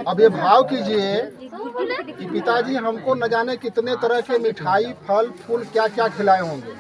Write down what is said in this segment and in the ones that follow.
अब ये भाव कीजिए कि पिताजी हमको न जाने कितने तरह के मिठाई, फल, फूल क्या क्या खिलाए होंगे,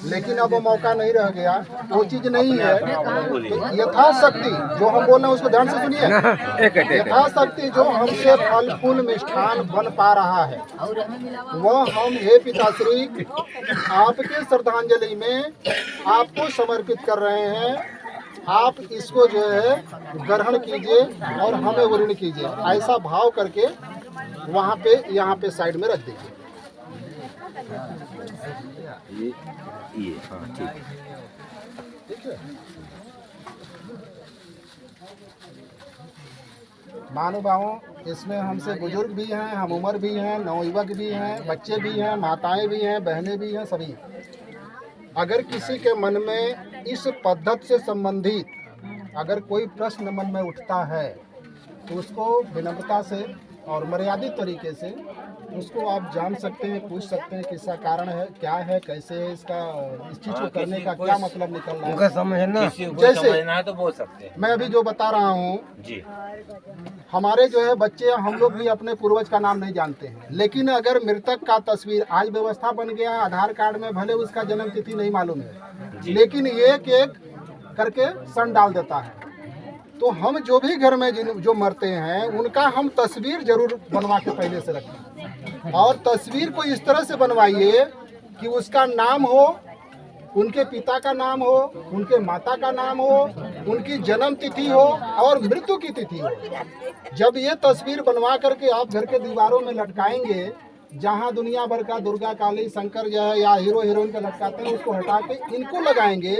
लेकिन अब वो मौका नहीं रह गया, वो चीज नहीं है। तो यथाशक्ति जो हम बोल रहे हैं उसको ध्यान से सुनिए। यथाशक्ति जो हमसे फल फूल मिष्ठान बन पा रहा है वह हम हे पिताश्री आपके श्रद्धांजलि में आपको समर्पित कर रहे हैं। आप इसको जो है ग्रहण कीजिए और हमें ऋण कीजिए, ऐसा भाव करके वहाँ पे यहाँ पे साइड में रख दीजिए। ये हाँ ठीक है। महानुभावों, इसमें हमसे बुजुर्ग भी हैं, हम उम्र भी हैं, नवयुवक भी हैं, बच्चे भी हैं, माताएं भी हैं, बहनें भी हैं, सभी। अगर किसी के मन में इस पद्धति से संबंधित अगर कोई प्रश्न मन में उठता है तो उसको विनम्रता से और मर्यादित तरीके से उसको आप जान सकते हैं, पूछ सकते हैं किसका कारण है, क्या है, कैसे है, इसका इस चीज को करने का क्या मतलब निकल रहा है, समझना जैसे समझना है तो बोल सकते हैं। मैं अभी जो बता रहा हूँ जी, हमारे जो है बच्चे, हम लोग भी अपने पूर्वज का नाम नहीं जानते हैं, लेकिन अगर मृतक का तस्वीर आज व्यवस्था बन गया, आधार कार्ड में भले उसका जन्म तिथि नहीं मालूम है, लेकिन एक एक करके सन डाल देता है। तो हम जो भी घर में जो मरते हैं उनका हम तस्वीर जरूर बनवा के पहले से रखें, और तस्वीर को इस तरह से बनवाइए कि उसका नाम हो, उनके पिता का नाम हो, उनके माता का नाम हो, उनकी जन्म तिथि हो और मृत्यु की तिथि हो। जब ये तस्वीर बनवा करके आप घर के दीवारों में लटकाएंगे, जहाँ दुनिया भर का दुर्गा, काली, शंकर जो है या हीरो हीरोइन का लटकाते हैं, उसको हटा के इनको लगाएंगे,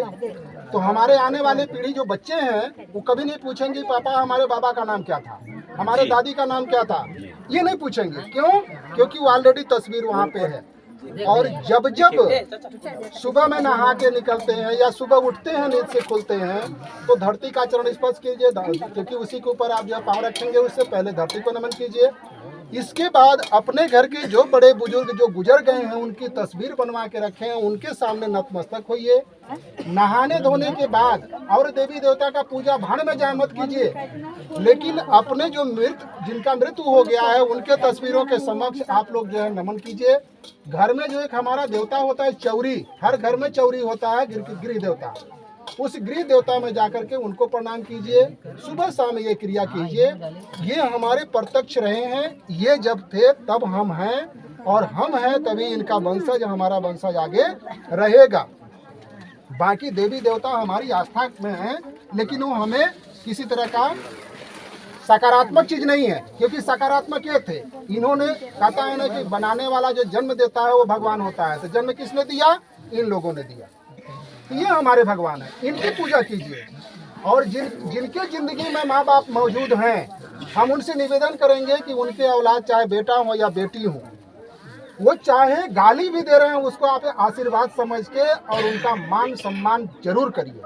तो हमारे आने वाले पीढ़ी जो बच्चे हैं वो कभी नहीं पूछेंगे पापा हमारे बाबा का नाम क्या था, हमारे दादी का नाम क्या था, ये नहीं पूछेंगे। क्यों? क्योंकि वो ऑलरेडी तस्वीर वहाँ पे है। और जब जब सुबह में नहा के निकलते हैं या सुबह उठते हैं, नींद से खुलते हैं, तो धरती का चरण स्पर्श कीजिए, क्योंकि उसी के ऊपर आप जब पाँव रखेंगे उससे पहले धरती को नमन कीजिए। इसके बाद अपने घर के जो बड़े बुजुर्ग जो गुजर गए हैं उनकी तस्वीर बनवा के रखें, उनके सामने नतमस्तक होइए। नहाने धोने के बाद और देवी देवता का पूजा भाड़ में जाए मत कीजिए, लेकिन अपने जो जिनका मृत्यु हो गया है उनके तस्वीरों के समक्ष आप लोग जो है नमन कीजिए। घर में जो एक हमारा देवता होता है चौरी, हर घर में चौरी होता है, गृह देवता, उस गृह देवता में जाकर के उनको प्रणाम कीजिए। सुबह शाम ये क्रिया कीजिए। ये हमारे प्रत्यक्ष रहे हैं, ये जब थे तब हम हैं, और हम हैं तभी इनका वंशज, हमारा वंशज आगे रहेगा। बाकी देवी देवता हमारी आस्था में हैं, लेकिन वो हमें किसी तरह का सकारात्मक चीज नहीं है, क्योंकि सकारात्मक ये थे, इन्होंने कहता है ना कि बनाने वाला जो जन्म देता है वो भगवान होता है। तो जन्म किसने दिया? इन लोगों ने दिया। तो ये हमारे भगवान है, इनकी पूजा कीजिए। और जिनके जिंदगी में माँ बाप मौजूद हैं, हम उनसे निवेदन करेंगे कि उनके औलाद चाहे बेटा हो या बेटी हो, वो चाहे गाली भी दे रहे हैं उसको आप आशीर्वाद समझ के और उनका मान सम्मान जरूर करिए,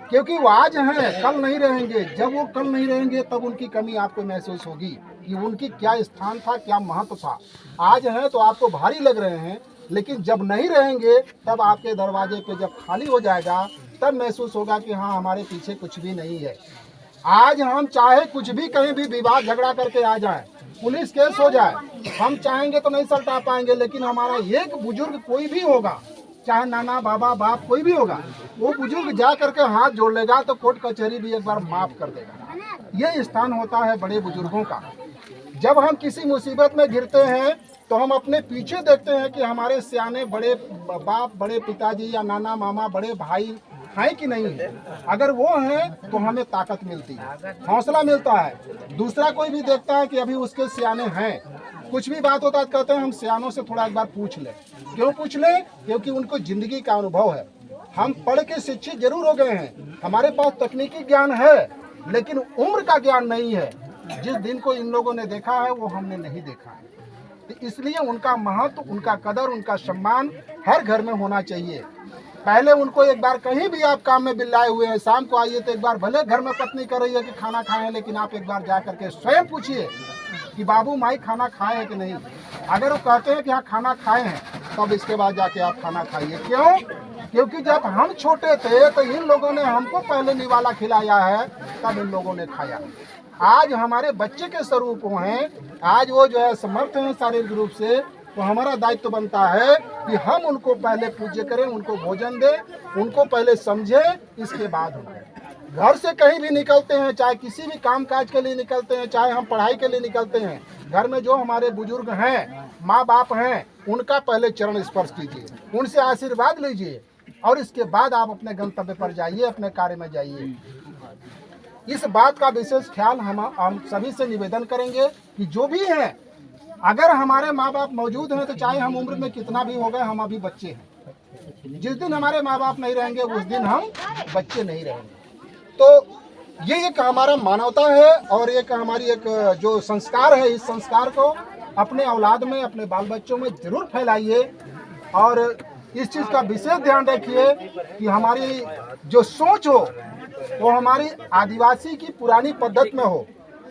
क्योंकि वो आज हैं, कल नहीं रहेंगे। जब वो कल नहीं रहेंगे तब उनकी कमी आपको महसूस होगी कि उनकी क्या स्थान था, क्या महत्व था। आज हैं तो आपको भारी लग रहे हैं, लेकिन जब नहीं रहेंगे तब आपके दरवाजे पे जब खाली हो जाएगा तब महसूस होगा कि हाँ हमारे पीछे कुछ भी नहीं है। आज हम चाहे कुछ भी कहीं भी विवाद झगड़ा करके आ जाए, पुलिस केस हो जाए, हम चाहेंगे तो नहीं सलटा पाएंगे, लेकिन हमारा एक बुजुर्ग कोई भी होगा, चाहे नाना बाबा बाप कोई भी होगा, वो बुजुर्ग जा करके हाथ जोड़ लेगा तो कोर्ट कचहरी भी एक बार माफ कर देगा। ये स्थान होता है बड़े बुजुर्गों का। जब हम किसी मुसीबत में गिरते हैं तो हम अपने पीछे देखते हैं कि हमारे सियाने बड़े बाप, बड़े पिताजी या नाना मामा, बड़े भाई हैं कि नहीं है। अगर वो हैं तो हमें ताकत मिलती है, हौसला मिलता है। दूसरा कोई भी देखता है कि अभी उसके सियाने हैं, कुछ भी बात होता है कहते हैं हम सियानों से थोड़ा एक बार पूछ लें। क्यों पूछ लें? क्योंकि उनको जिंदगी का अनुभव है। हम पढ़ के शिक्षित जरूर हो गए हैं, हमारे पास तकनीकी ज्ञान है, लेकिन उम्र का ज्ञान नहीं है। जिस दिन को इन लोगों ने देखा है वो हमने नहीं देखा है। तो इसलिए उनका महत्व, उनका कदर, उनका सम्मान हर घर में होना चाहिए। पहले उनको एक बार कहीं भी आप काम में बिल्लाए हुए हैं, शाम को आइए तो एक बार, भले घर में पत्नी कर रही है कि खाना खाएं, लेकिन आप एक बार जा करके स्वयं पूछिए कि बाबू माई खाना खाए हैं कि नहीं। अगर वो कहते हैं कि हाँ खाना खाए हैं, तब इसके बाद जाके आप खाना खाइए। क्यों? क्योंकि जब हम छोटे थे तो इन लोगों ने हमको पहले निवाला खिलाया है, तब इन लोगों ने खाया। आज हमारे बच्चे के स्वरूप वो हैं, आज वो जो है समर्थ हैं शारीरिक रूप से, तो हमारा दायित्व बनता है कि हम उनको पहले पूज्य करें, उनको भोजन दें, उनको पहले समझें, इसके बाद उनको घर से कहीं भी निकलते हैं, चाहे किसी भी काम काज के लिए निकलते हैं, चाहे हम पढ़ाई के लिए निकलते हैं, घर में जो हमारे बुजुर्ग हैं, माँ बाप हैं, उनका पहले चरण स्पर्श कीजिए, उनसे आशीर्वाद लीजिए और इसके बाद आप अपने गंतव्य पर जाइए, अपने कार्य में जाइए। इस बात का विशेष ख्याल हम सभी से निवेदन करेंगे कि जो भी है, अगर हमारे माँ बाप मौजूद हैं तो चाहे हम उम्र में कितना भी हो गए, हम अभी बच्चे हैं। जिस दिन हमारे माँ बाप नहीं रहेंगे उस दिन हम बच्चे नहीं रहेंगे। तो ये एक हमारा मानवता है और एक हमारी एक जो संस्कार है, इस संस्कार को अपने औलाद में, अपने बाल बच्चों में जरूर फैलाइए और इस चीज़ का विशेष ध्यान रखिए कि हमारी जो सोच हो वो हमारी आदिवासी की पुरानी पद्धति में हो।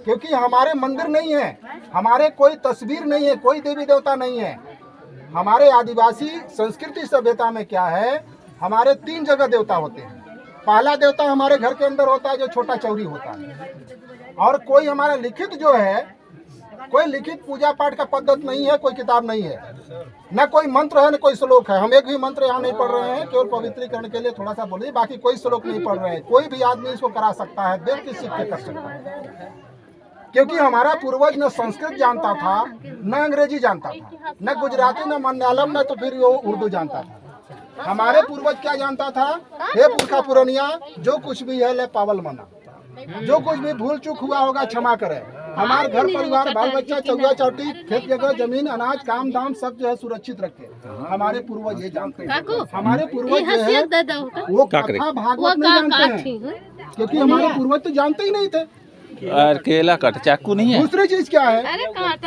क्योंकि हमारे मंदिर नहीं है, हमारे कोई तस्वीर नहीं है, कोई देवी देवता नहीं है। हमारे आदिवासी संस्कृति सभ्यता में क्या है, हमारे 3 जगह देवता होते हैं। पहला देवता हमारे घर के अंदर होता है जो छोटा चौरी होता है, और कोई हमारा लिखित जो है, कोई लिखित पूजा पाठ का पद्धति नहीं है, कोई किताब नहीं है, न कोई मंत्र है न कोई श्लोक है। हम एक भी मंत्र यहाँ नहीं पढ़ रहे हैं, केवल पवित्रीकरण के लिए थोड़ा सा बोलिए, बाकी कोई श्लोक नहीं पढ़ रहे हैं। कोई भी आदमी इसको करा सकता है, देख के सीख के कर सकता है। क्योंकि हमारा पूर्वज न संस्कृत जानता था, न अंग्रेजी जानता था, न गुजराती, न मलयालम, न तो फिर वो उर्दू जानता था। हमारे पूर्वज क्या जानता था, हे पुरखा पुरनिया, जो कुछ भी है ले पावल मना, जो कुछ भी भूल चूक हुआ होगा क्षमा करे। हमारे घर परिवार, बाल बच्चा, चौगा चौटी, खेत जगह, जमीन, अनाज, काम धाम सब जो है सुरक्षित रखे। हमारे पूर्वज ये जानते हैं। हमारे पूर्वज जो है वो कथा भागवत नहीं जानते हैं, क्योंकि हमारे पूर्वज तो जानते ही नहीं थे। और केला कट चाकू नहीं है। दूसरी चीज क्या है, काट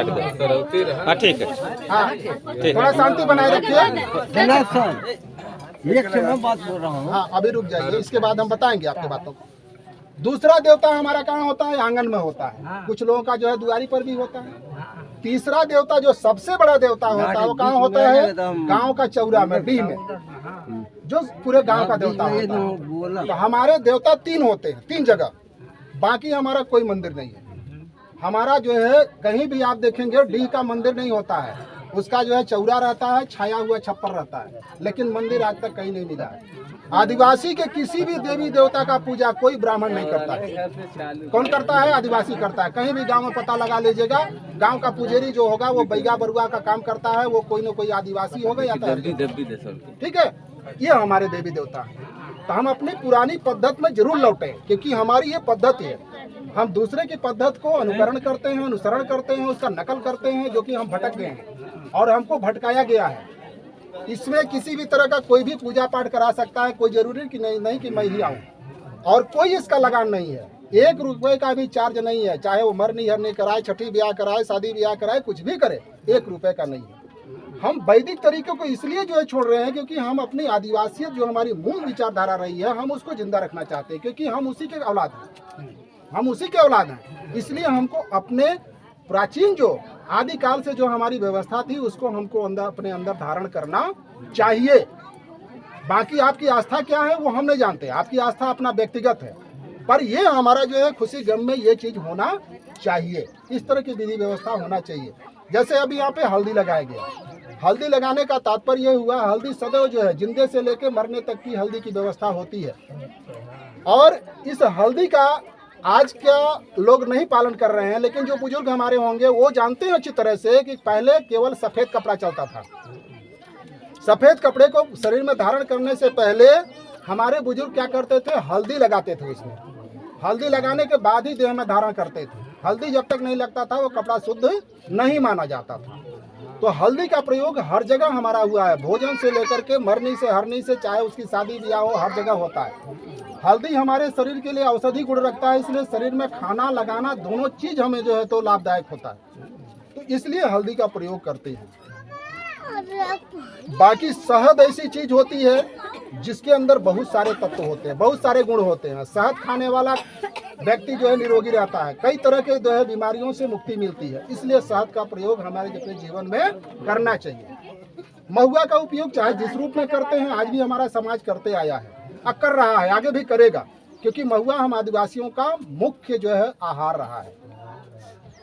दो। हाँ ठीक है, हाँ, थोड़ा शांति बनाए रखिए। मैं बात बोल रहा हूँ। हाँ, अभी रुक जाइए, इसके बाद हम बताएंगे आपकी बातों को। दूसरा देवता हमारा कहाँ होता है, आंगन में होता है। कुछ लोगों का जो है दुआरी पर भी होता है। तीसरा देवता जो सबसे बड़ा देवता होता है वो कहाँ होता है, गांव का चौरा में, डीह में, जो पूरे गांव का देवता होता है। तो हमारे देवता 3 होते हैं, 3 जगह, बाकी हमारा कोई मंदिर नहीं है। हमारा जो है कहीं भी आप देखेंगे डीह का मंदिर नहीं होता है, उसका जो है चौरा रहता है, छाया हुआ छप्पर रहता है, लेकिन मंदिर आज तक कहीं नहीं मिला है। आदिवासी के किसी भी देवी देवता का पूजा कोई ब्राह्मण नहीं करता है। कौन करता है, आदिवासी करता है। कहीं भी गांव में पता लगा लीजिएगा, गांव का पुजारी जो होगा वो बैगा बरुआ का काम करता है, वो कोई न कोई आदिवासी होगा या ठीक है। ये हमारे देवी देवता है। तो हम अपनी पुरानी पद्धति में जरूर लौटें, क्योंकि हमारी ये पद्धति है। हम दूसरे की पद्धति को अनुकरण करते हैं, अनुसरण करते हैं, उसका नकल करते हैं, जो कि हम भटक गए हैं और हमको भटकाया गया है। इसमें किसी भी तरह का कोई भी पूजा पाठ करा सकता है, कोई जरूरी कि नहीं कि मैं ही आऊँ, और कोई इसका लगान नहीं है। 1 रुपए का भी चार्ज नहीं है, चाहे वो मरनी हरनी कराए, छठी ब्याह कराए, शादी ब्याह कराए, कुछ भी करे, 1 रुपए का नहीं है। हम वैदिक तरीकों को इसलिए जो है छोड़ रहे हैं क्योंकि हम अपनी आदिवासियत जो हमारी मूल विचारधारा रही है, हम उसको जिंदा रखना चाहते हैं, क्योंकि हम उसी के औलाद हैं, हम उसी के औलाद हैं। इसलिए हमको अपने प्राचीन जो आदिकाल से जो हमारी व्यवस्था थी उसको हमको अपने अंदर धारण करना चाहिए। बाकी आपकी आस्था क्या है वो हम नहीं जानते, आपकी आस्था अपना व्यक्तिगत है, पर ये हमारा जो है खुशी गम में ये चीज होना चाहिए। इस तरह की विधि व्यवस्था होना चाहिए। जैसे अभी यहाँ पे हल्दी लगाया गया, हल्दी लगाने का तात्पर्य यह हुआ, हल्दी सदैव जो है जिंदे से लेकर मरने तक की हल्दी की व्यवस्था होती है, और इस हल्दी का आज क्या लोग नहीं पालन कर रहे हैं, लेकिन जो बुजुर्ग हमारे होंगे वो जानते हैं अच्छी तरह से कि पहले केवल सफेद कपड़ा चलता था। सफेद कपड़े को शरीर में धारण करने से पहले हमारे बुजुर्ग क्या करते थे, हल्दी लगाते थे। उसमें हल्दी लगाने के बाद ही देह में धारण करते थे। हल्दी जब तक नहीं लगता था वो कपड़ा शुद्ध नहीं माना जाता था। तो हल्दी का प्रयोग हर जगह हमारा हुआ है, भोजन से लेकर के मरनी से हरनी से, चाहे उसकी शादी ब्याह हो, हर जगह होता है। हल्दी हमारे शरीर के लिए औषधि गुण रखता है, इसलिए शरीर में खाना लगाना दोनों चीज हमें जो है तो लाभदायक होता है, तो इसलिए हल्दी का प्रयोग करते हैं। बाकी शहद ऐसी चीज होती है जिसके अंदर बहुत सारे तत्व होते हैं, बहुत सारे गुण होते हैं। शहद खाने वाला व्यक्ति जो है निरोगी रहता है, कई तरह के जो है बीमारियों से मुक्ति मिलती है, इसलिए शहद का प्रयोग हमारे अपने जीवन में करना चाहिए। महुआ का उपयोग चाहे जिस रूप में करते हैं, आज भी हमारा समाज करते आया है और कर रहा है, आगे भी करेगा, क्योंकि महुआ हम आदिवासियों का मुख्य जो है आहार रहा है।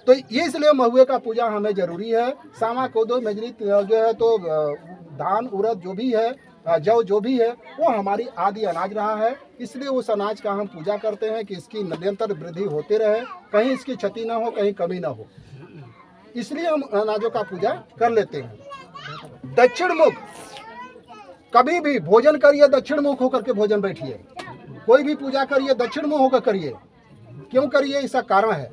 तो इसलिए महुए का पूजा हमें जरूरी है। सामा कोदो मेजरी जो है तो धान उड़द जो भी है, जौ जो भी है, वो हमारी आदि अनाज रहा है। इसलिए उस अनाज का हम पूजा करते हैं कि इसकी निरंतर वृद्धि होती रहे, कहीं इसकी क्षति ना हो, कहीं कमी ना हो, इसलिए हम अनाजों का पूजा कर लेते हैं। दक्षिण मुख, कभी भी भोजन करिए दक्षिण मुख होकर के भोजन बैठिए, कोई भी पूजा करिए दक्षिण मुख होकर करिए। क्यों करिए, इसका कारण है,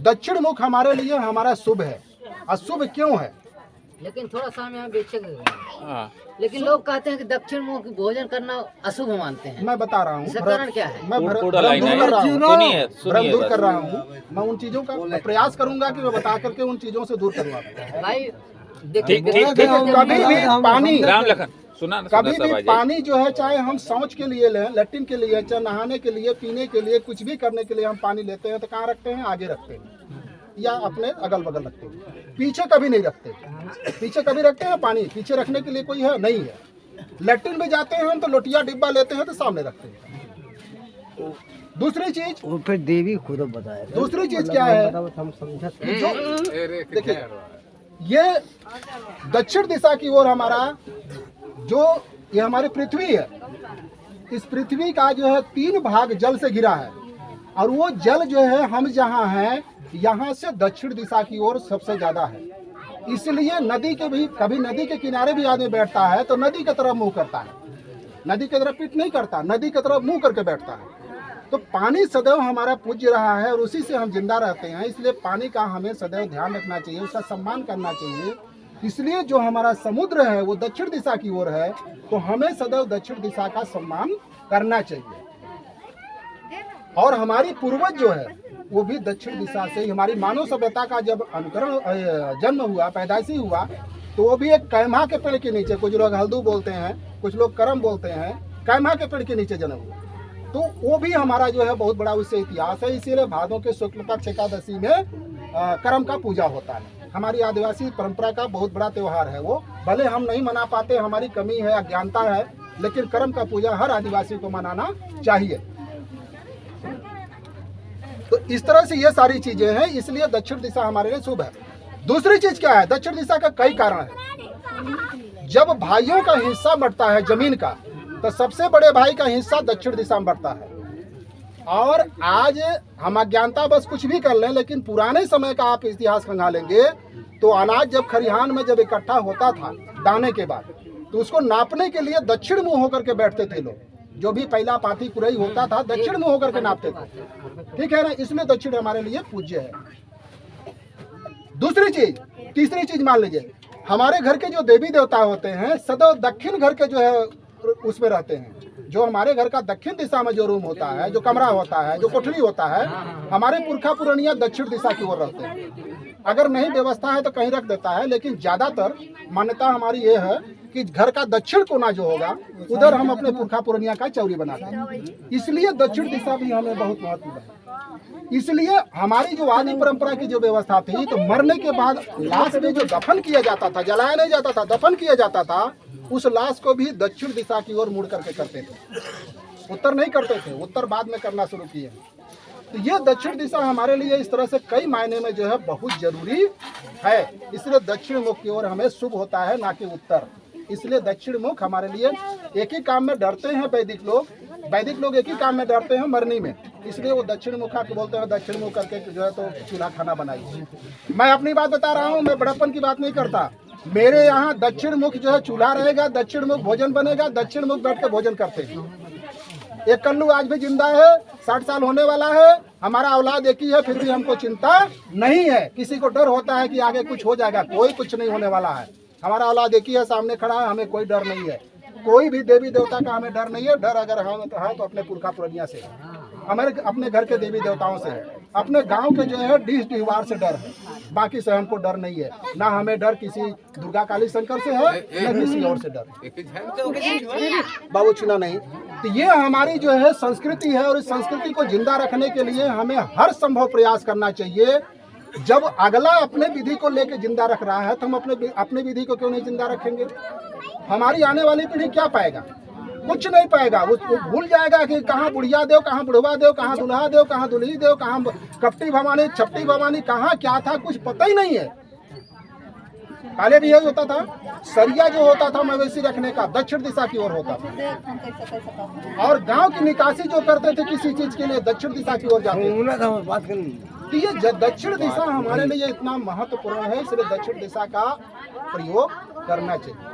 दक्षिण मुख हमारे लिए हमारा शुभ है। अशुभ क्यों है? लेकिन थोड़ा सा हम यहाँ बेचक, लेकिन लोग कहते हैं कि दक्षिण मुख भोजन करना अशुभ मानते हैं। मैं बता रहा हूँ, इसका कारण क्या है? मैं भ्रम दूर कर रहा हूँ। मैं उन चीजों का प्रयास करूंगा कि मैं बता करके उन चीजों से दूर करवा भाई कभी भी पानी, सुना कभी भी पानी जो है, चाहे हम शौच के लिए लें, लैट्रिन के लिए, चाहे नहाने के लिए, पीने के लिए, कुछ भी करने के लिए हम पानी लेते हैं तो कहाँ रखते हैं? आगे रखते हैं या अपने अगल बगल रखते हैं, पीछे कभी नहीं रखते। पीछे कभी रखते हैं पानी? पीछे रखने के लिए कोई है नहीं है। लैट्रिन में जाते हैं हम तो लोटिया डिब्बा लेते हैं तो सामने रखते हैं। दूसरी चीज, वो फिर देवी खुद बताया। दूसरी चीज क्या है, देखिए ये दक्षिण दिशा की ओर हमारा जो ये हमारी पृथ्वी है, इस पृथ्वी का जो है 3 भाग जल से घिरा है, और वो जल जो है हम जहाँ हैं यहाँ से दक्षिण दिशा की ओर सबसे ज्यादा है। इसलिए नदी के भी, कभी नदी के किनारे भी आदमी बैठता है तो नदी की तरफ मुंह करता है, नदी की तरफ पीठ नहीं करता, नदी की तरफ मुंह करके बैठता है। तो पानी सदैव हमारा पूज्य रहा है और उसी से हम जिंदा रहते हैं, इसलिए पानी का हमें सदैव ध्यान रखना चाहिए, उसका सम्मान करना चाहिए। इसलिए जो हमारा समुद्र है वो दक्षिण दिशा की ओर है, तो हमें सदैव दक्षिण दिशा का सम्मान करना चाहिए। और हमारी पूर्वज जो है वो भी दक्षिण दिशा से ही, हमारी मानव सभ्यता का जब अनुकरण जन्म हुआ, पैदाइशी हुआ, तो वो भी एक कैमा के पेड़ के नीचे, कुछ लोग हल्दू बोलते हैं, कुछ लोग करम बोलते हैं, कैमा के पेड़ के नीचे जन्म हुआ। तो वो भी हमारा जो है बहुत बड़ा उससे इतिहास है। इसीलिए भादों के शुक्ल पक्ष एकादशी में करम का पूजा होता है। हमारी आदिवासी परंपरा का बहुत बड़ा त्योहार है वो, भले हम नहीं मना पाते, हमारी कमी है, अज्ञानता है, लेकिन करम का पूजा हर आदिवासी को मनाना चाहिए। तो इस तरह से ये सारी चीजें हैं, इसलिए दक्षिण दिशा हमारे लिए शुभ है। दूसरी चीज क्या है, दक्षिण दिशा का कई कारण है। जब भाइयों का हिस्सा बढ़ता है जमीन का, तो सबसे बड़े भाई का हिस्सा दक्षिण दिशा में बढ़ता है। और आज हम अज्ञानता बस कुछ भी कर लें, लेकिन पुराने समय का आप इतिहास खंगालेंगे तो अनाज जब खरिहान में जब इकट्ठा होता था दाने के बाद, तो उसको नापने के लिए दक्षिण मुंह होकर के बैठते थे लोग। जो भी पहला पाथी कुरई होता था दक्षिण मुंह होकर के नापते थे, ठीक है ना। इसलिए दक्षिण हमारे लिए पूज्य है। दूसरी चीज, तीसरी चीज मान लीजिए, हमारे घर के जो देवी देवता होते हैं सदैव दक्षिण घर के जो है उसमें रहते हैं। जो हमारे घर का दक्षिण दिशा में जो रूम होता है, जो कमरा होता है, जो कोठरी होता है, हमारे पुरखा पुरानिया दक्षिण दिशा की ओर रहते हैं। अगर नहीं व्यवस्था है तो कहीं रख देता है, लेकिन ज्यादातर मान्यता हमारी ये है कि घर का दक्षिण कोना जो होगा उधर हम अपने पुरखा पुरानिया का चौरी बनाते हैं। इसलिए दक्षिण दिशा भी हमें बहुत महत्व है। इसलिए हमारी जो आदि परंपरा की जो व्यवस्था थी, तो मरने के बाद लाश में जो दफन किया जाता था, जलाया नहीं जाता था, दफन किया जाता था, उस लाश को भी दक्षिण दिशा की ओर मुड़ करके करते थे। उत्तर नहीं करते थे, उत्तर बाद में करना शुरू किए। तो ये दक्षिण दिशा हमारे लिए इस तरह से कई मायने में जो है बहुत जरूरी है। इसलिए दक्षिण मुख की ओर हमें शुभ होता है, ना कि उत्तर। इसलिए दक्षिण मुख हमारे लिए, एक ही काम में डरते हैं वैदिक लोग एक ही काम में डरते हैं, मरनी में। इसलिए वो दक्षिण मुखा के बोलते हैं, दक्षिण मुख करके जो है तो चूल्हा खाना बनाइए। मैं अपनी बात बता रहा हूँ, मैं बड़प्पन की बात नहीं करता। मेरे यहाँ दक्षिण मुख जो है चूल्हा रहेगा, दक्षिण मुख भोजन बनेगा, दक्षिण मुख बैठ के भोजन करते हैं। एक कल्लू आज भी जिंदा है, 60 साल होने वाला है, हमारा औलाद एक ही है, फिर भी हमको चिंता नहीं है। किसी को डर होता है कि आगे कुछ हो जाएगा, कोई कुछ नहीं होने वाला है। हमारा औलाद एक ही है, सामने खड़ा है, हमें कोई डर नहीं है। कोई भी देवी देवता का हमें डर नहीं है। डर अगर हमें तो है तो अपने पुरखा पुरानिया से, हमारे अपने घर के देवी देवताओं से है, अपने गांव के जो है डीह डिहवार से डर है। बाकी से हमको डर नहीं है। ना हमें डर किसी दुर्गा काली शंकर से है, न किसी और से डर। बाबू चुना नहीं। तो ये हमारी जो है संस्कृति है, और इस संस्कृति को जिंदा रखने के लिए हमें हर संभव प्रयास करना चाहिए जब अगला अपने विधि को लेके जिंदा रख रहा है तो हम अपने विधि को क्यों नहीं जिंदा रखेंगे? हमारी आने वाली पीढ़ी क्या पाएगा? कुछ नहीं पाएगा। वो भूल जाएगा कि कहाँ बुढ़िया देव, कहाँ बुढ़वा देव, कहाँ दुल्हा देव, कहाँ दुल्ही देव, कहाँ कपटी भवानी, छपटी भवानी, कहाँ क्या था कुछ पता ही नहीं है। पहले भी यही होता था, सरिया जो होता था मवेशी रखने का दक्षिण दिशा की ओर होता था, और गांव की निकासी जो करते थे किसी चीज के लिए दक्षिण दिशा की ओर जाते थे। तो ये दक्षिण दिशा हमारे लिए इतना महत्वपूर्ण है, इसलिए दक्षिण दिशा का प्रयोग करना चाहिए।